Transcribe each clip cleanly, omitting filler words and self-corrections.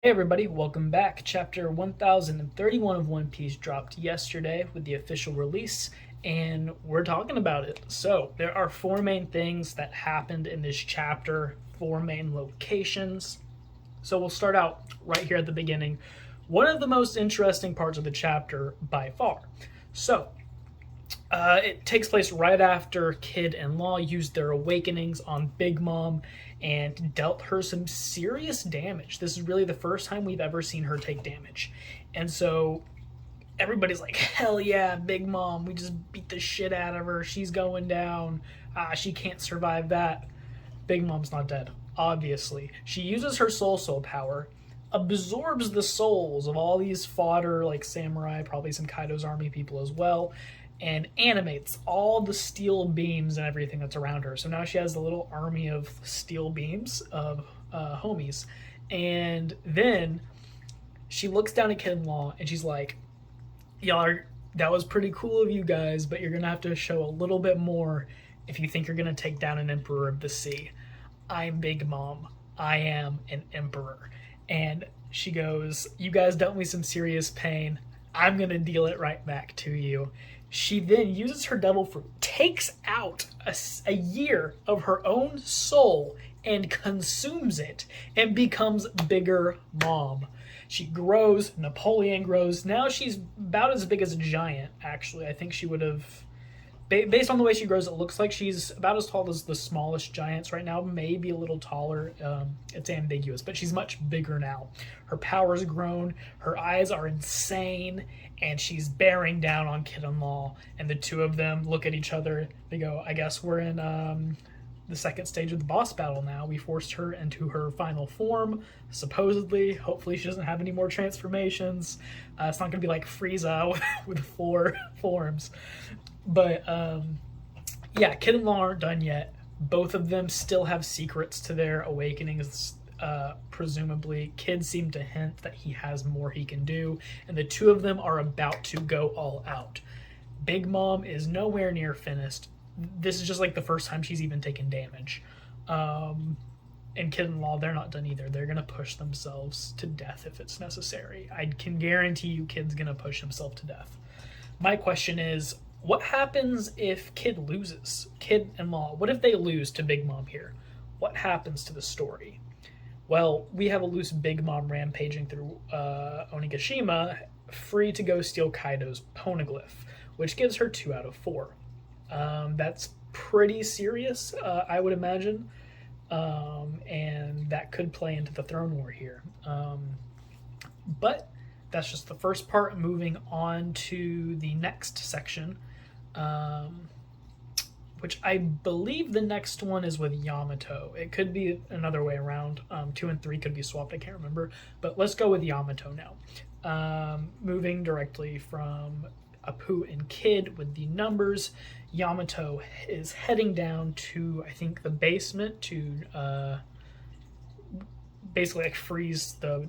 Hey everybody, welcome back. Chapter 1031 of One Piece dropped yesterday with the official release, and we're talking about it. So, there are four main things that happened in this chapter, four main locations. So, we'll start out right here at the beginning. One of the most interesting parts of the chapter by far. So, it takes place right after Kid and Law used their awakenings on Big Mom and dealt her some serious damage. This is really the first time we've ever seen her take damage. And so everybody's like, hell yeah, Big Mom, we just beat the shit out of her. She's going down. She can't survive that. Big Mom's not dead, obviously. She uses her soul power, absorbs the souls of all these fodder, like samurai, probably some Kaido's army people as well, and animates all the steel beams and everything that's around her. So now she has a little army of steel beams of homies. And then she looks down at Kid Law and she's like, y'all are, that was pretty cool of you guys, but you're going to have to show a little bit more if you think you're going to take down an Emperor of the Sea. I'm Big Mom. I am an Emperor. And she goes, you guys dealt me some serious pain. I'm going to deal it right back to you. She then uses her devil fruit, takes out a year of her own soul and consumes it and becomes Bigger Mom. She grows, Napoleon grows. Now she's about as big as a giant, actually. I think she would have, based on the way she grows, it looks like she's about as tall as the smallest giants right now, maybe a little taller. It's ambiguous, but she's much bigger now. Her power's grown, her eyes are insane, and she's bearing down on Kid and Law. And the two of them look at each other. They go, I guess we're in the second stage of the boss battle now. We forced her into her final form, supposedly. Hopefully she doesn't have any more transformations. It's not going to be like Frieza with four forms. But yeah, Kid and Law aren't done yet. Both of them still have secrets to their awakenings. Presumably, Kid seemed to hint that he has more he can do, and the two of them are about to go all out. Big Mom is nowhere near finished. This is just like the first time she's even taken damage. And Kid and Law, they're not done either. They're going to push themselves to death if it's necessary. I can guarantee you Kid's going to push himself to death. My question is, what happens if Kid loses? Kid and Law, what if they lose to Big Mom here? What happens to the story? Well, we have a loose Big Mom rampaging through Onigashima, free to go steal Kaido's poneglyph, which gives her 2 out of 4. That's pretty serious, I would imagine, and that could play into the throne war here. But that's just the first part. Moving on to the next section, which I believe the next one is with Yamato. It could be another way around. 2 and 3 could be swapped, I can't remember. But let's go with Yamato now. Moving directly from Apu and Kid with the numbers, Yamato is heading down to, I think, the basement to basically like freeze the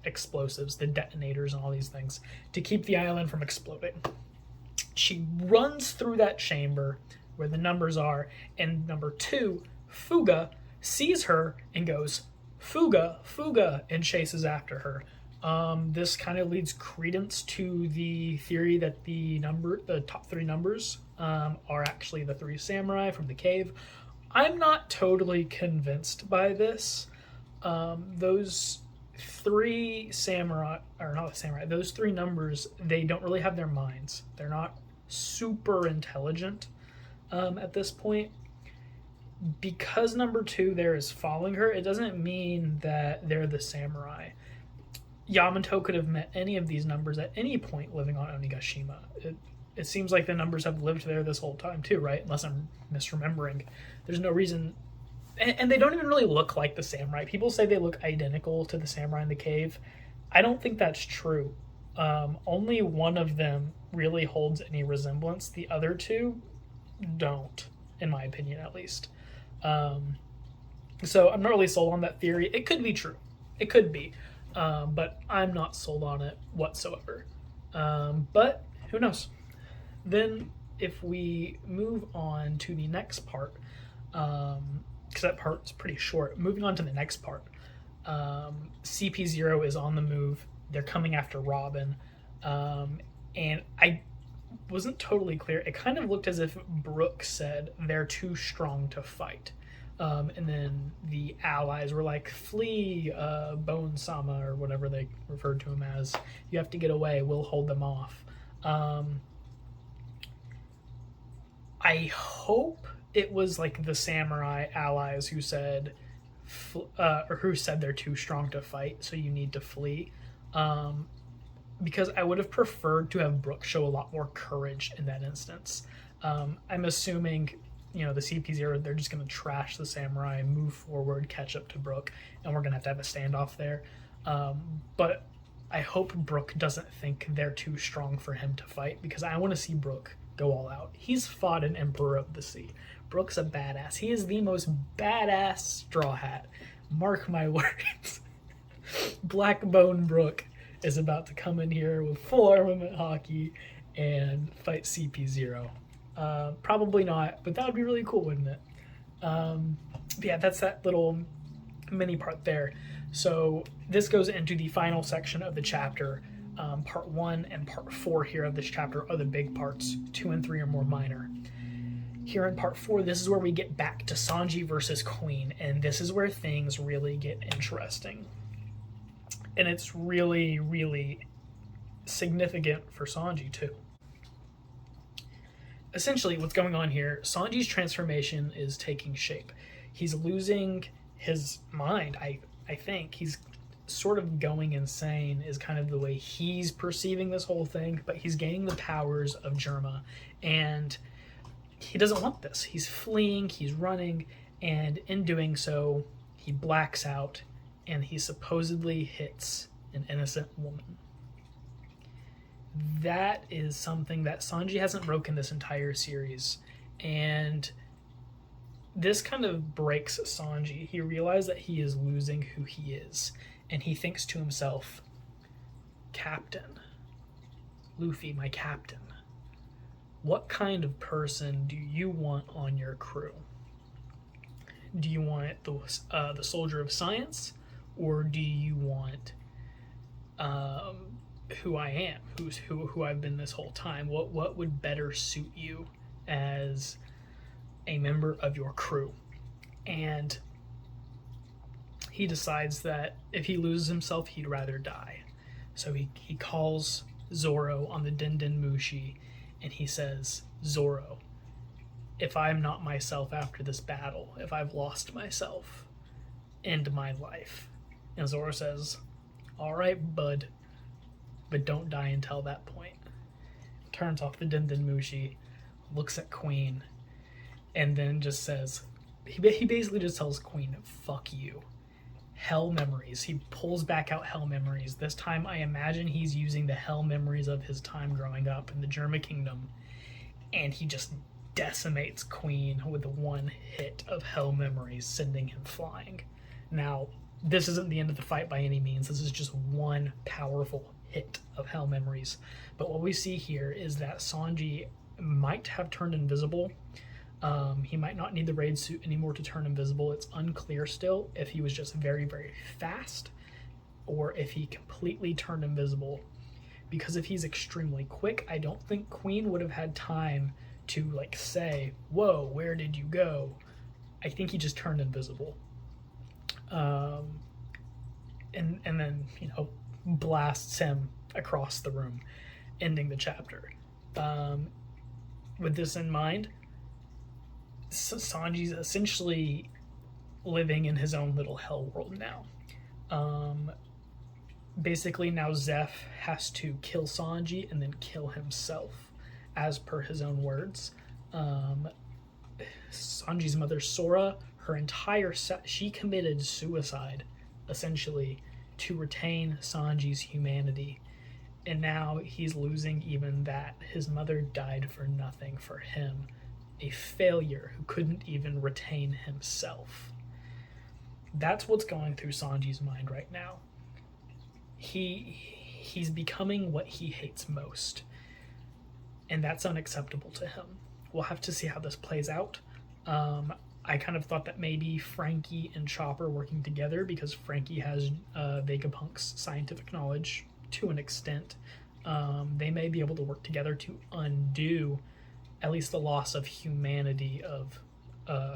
explosives, the detonators, and all these things to keep the island from exploding. She runs through that chamber where the numbers are, and number 2, Fuga, sees her and goes, Fuga, Fuga, and chases after her. This kind of leads credence to the theory that the top 3 numbers are actually the 3 samurai from the cave. I'm not totally convinced by this. Those 3 samurai, or not samurai, those 3 numbers, they don't really have their minds. They're not super intelligent at this point. Because number 2 there is following her, it doesn't mean that they're the samurai. Yamato could have met any of these numbers at any point living on Onigashima. It seems like the numbers have lived there this whole time too, right? Unless I'm misremembering. There's no reason. And they don't even really look like the samurai. People say they look identical to the samurai in the cave. I don't think that's true. Only one of them really holds any resemblance. The other 2 don't, in my opinion at least. So I'm not really sold on that theory. It could be true. It could be. But I'm not sold on it whatsoever. But who knows? Then if we move on to the next part, because that part's pretty short. Moving on to the next part. CP0 is on the move. They're coming after Robin. And I wasn't totally clear. It kind of looked as if Brooke said they're too strong to fight. And then the allies were like, flee, Bone Sama, or whatever they referred to him as. You have to get away. We'll hold them off. I hope it was like the samurai allies who said, or who said they're too strong to fight, so you need to flee. Because I would have preferred to have Brooke show a lot more courage in that instance. I'm assuming, the CP0, they're just going to trash the samurai, move forward, catch up to Brooke, and we're going to have a standoff there. But I hope Brooke doesn't think they're too strong for him to fight, because I want to see Brooke go all out. He's fought an Emperor of the Sea. Brooke's a badass. He is the most badass Straw Hat. Mark my words. Blackbone Brooke is about to come in here with full armament hockey and fight CP0. Probably not, but that would be really cool, wouldn't it? Yeah, that's that little mini part there. So this goes into the final section of the chapter. Part 1 and part 4 here of this chapter are the big parts. 2 and 3 are more minor. Here in part 4, this is where we get back to Sanji versus Queen, and this is where things really get interesting. And it's really, really significant for Sanji, too. Essentially, what's going on here, Sanji's transformation is taking shape. He's losing his mind, I think. He's sort of going insane is kind of the way he's perceiving this whole thing, but he's gaining the powers of Germa, and he doesn't want this. He's fleeing, he's running, and in doing so, he blacks out, and he supposedly hits an innocent woman. That is something that Sanji hasn't broken this entire series, and this kind of breaks Sanji. He realized that he is losing who he is, and he thinks to himself, Captain, Luffy, my captain, what kind of person do you want on your crew? Do you want the soldier of science, or do you want who I am, who I've been this whole time? What would better suit you as a member of your crew? And he decides that if he loses himself, he'd rather die. So he calls Zoro on the Den Den Mushi, and he says, Zoro, if I'm not myself after this battle, if I've lost myself, end my life. And Zoro says, all right, bud, but don't die until that point. Turns off the Den Den Mushi, looks at Queen, and then just says, he basically just tells Queen, fuck you. Hell memories. He pulls back out hell memories. This time I imagine he's using the hell memories of his time growing up in the Germa Kingdom, and he just decimates Queen with one hit of hell memories, sending him flying. Now, this isn't the end of the fight by any means. This is just one powerful hit of hell memories. But what we see here is that Sanji might have turned invisible. He might not need the raid suit anymore to turn invisible. It's unclear still if he was just very, very fast or if he completely turned invisible. Because if he's extremely quick, I don't think Queen would have had time to say, whoa, where did you go? I think he just turned invisible. And then, blasts him across the room, ending the chapter. With this in mind, Sanji's essentially living in his own little hell world now. Basically, now Zeph has to kill Sanji and then kill himself, as per his own words. Sanji's mother, Sora, her entire she committed suicide, essentially, to retain Sanji's humanity. And now he's losing even that. His mother died for nothing for him. A failure who couldn't even retain himself. That's what's going through Sanji's mind right now. He's becoming what he hates most. And that's unacceptable to him. We'll have to see how this plays out. I kind of thought that maybe Frankie and Chopper working together, because Frankie has Vegapunk's scientific knowledge to an extent. They may be able to work together to undo at least the loss of humanity of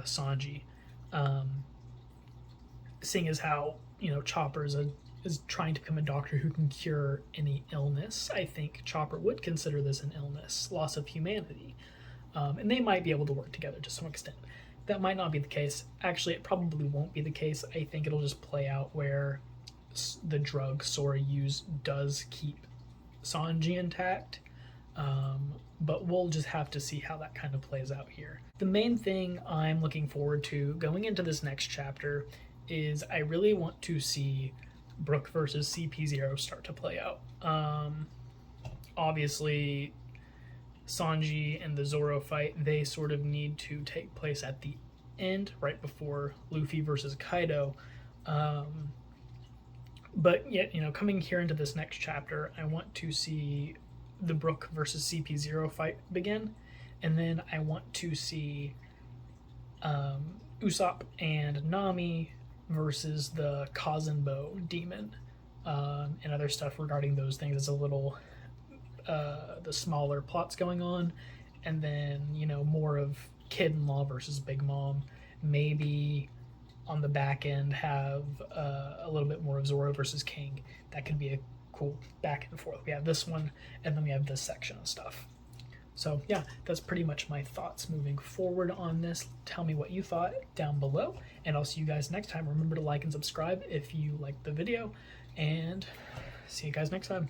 Sanji. Seeing as how, Chopper is trying to become a doctor who can cure any illness, I think Chopper would consider this an illness, loss of humanity. And they might be able to work together to some extent. That might not be the case. Actually, it probably won't be the case. I think it'll just play out where the drug Sora used does keep Sanji intact. But we'll just have to see how that kind of plays out here. The main thing I'm looking forward to going into this next chapter is I really want to see Brook versus CP0 start to play out. Obviously, Sanji and the Zoro fight, they sort of need to take place at the end, right before Luffy versus Kaido. But yet, coming here into this next chapter, I want to see the Brook versus CP0 fight begin, and then I want to see Usopp and Nami versus the Kazenbo demon, and other stuff regarding those things. It's a little the smaller plots going on, and then more of Kid-in-Law versus Big Mom. Maybe on the back end have a little bit more of Zoro versus King. That could be a cool back and forth. We have this one, and then we have this section of stuff. So yeah, that's pretty much my thoughts moving forward on this. Tell me what you thought down below, and I'll see you guys next time. Remember to like and subscribe if you liked the video, and see you guys next time.